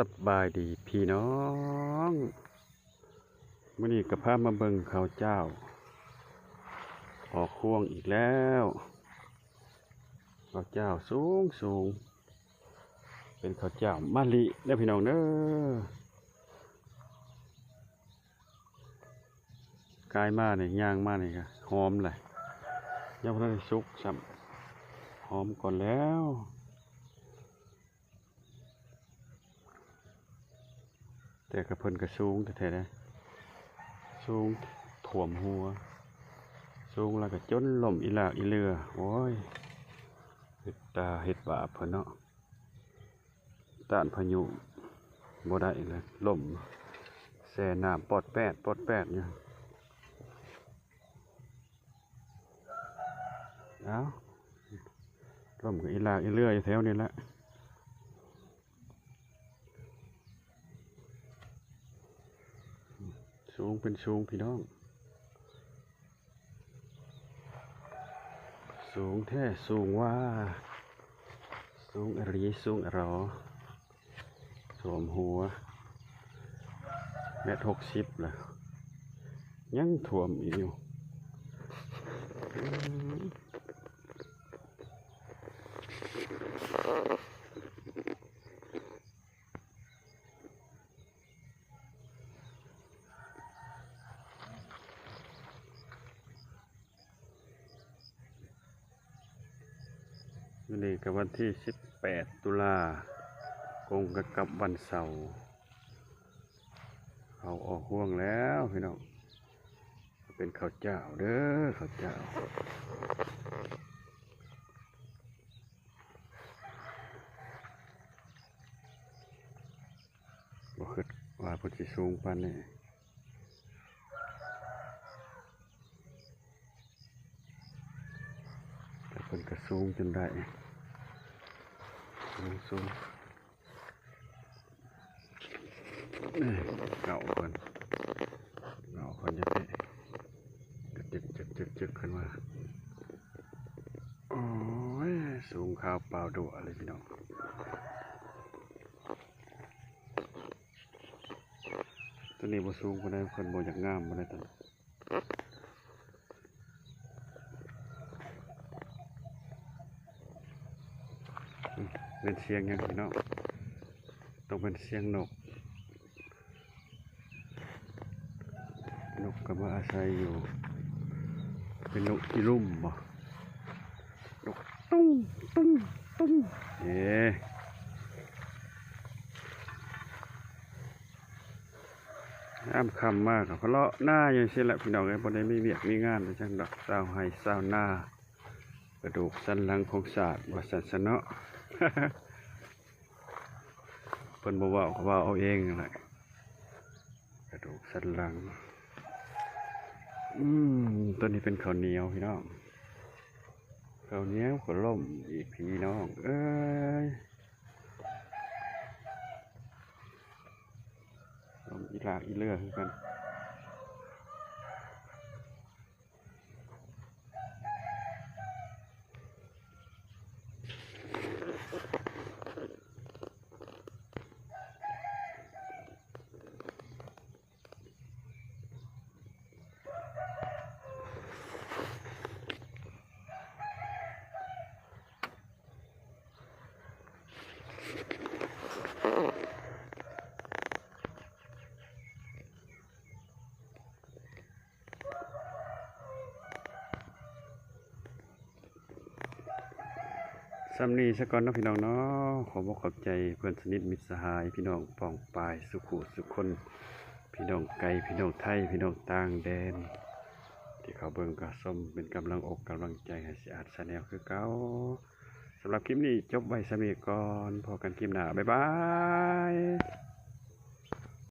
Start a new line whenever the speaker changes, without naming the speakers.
สบายดีพี่น้องมื้อนี้ก็พามาเบิ่งข้าวเจ้าออกควงอีกแล้วข้าวเจ้าสูงเป็นข้าวเจ้ามะลิเด้อพี่น้องเด้อกายมาเนี่ยย่างมาเนี่ยก็หอมเลยยังบ่ทันได้สุกซ้ำหอมก่อนแล้วแต่กระเพิ่นก็สูงแท้ๆนะสูงถ่วมหัวสูงแล้วก็จนล่มอีหลากอีเรือโอ้ยเฮ็ดตาเฮ็ดบาปเพิ่นเนาะต้านพายุบ่ได้เลยล่มแช่น้ำปอดแปดอยู่เอ้าล่มกับอีหลากอีเรืออยู่แถวนี้แหละสูงเป็นสูงพี่น้องสูงแท้สูงว่าสูงอรีสูงอรอสวมหัว1.60 ล่ะยังท่วมอีกอยู่นี่ก็วันที่18 ตุลาคงกับวันเสาร์เขาออกห่วงแล้วพี่น้องเป็นข้าวเจ้าเด้อข้าวเจ้าบ่คิดว่าเพิ่นสิสูงปานนี้แต่เพิ่นก็สูงจนได้สูงเงาเพิ่นจะไปจึกขึ้นมาโอ้ยสูงข้าวเปล่าดุอะไรพี่น้องตัวนี้บ่สูงปานใดเพิ่นบ่อยากงามปานใดตัวเป็นเสียงยังพี่น้องต้องเป็นเสียงนกก็มาอาศัยอยู่เป็นนกอีรุ่มบ่นกตุ้งน้ำคำมากเพราะเลาะหน้าอย่างเช่นแหละพี่น้องไอ้บ่ได้มีเวียกมีงานไปจังดอกสาวไห้สาวหน้ากระดูกสันหลังของศาสตร์ว่าสันสนเนาะ เพิ่นบ่เว้าก็เว้าเอาเองนั่นแหละกระดูกสันหลังตัวนี้เป็นข้าวเหนียวพี่น้องข้าวเหนียวก็ล่มอีกพี่น้องเอ้ยล่มอีหลากอีเลือคือกันซ้ำนี้ซะก่อนนะพี่น้องเนาะขอบอกขอบใจเพื่อนสนิทมิตรสหายพี่น้องป้องปายสุขุสุขคนพี่น้องไกลพี่น้องไทยพี่น้องต่างแดนที่เขาเบิ่งก็ส้มเป็นกำลังอกกำลังใจให้สิอาร์ตชาแนลคือเก่าสำหรับคลิปนี้จบไว้สำนี้ก่อนพอกันคลิปหน้าบ๊ายบาย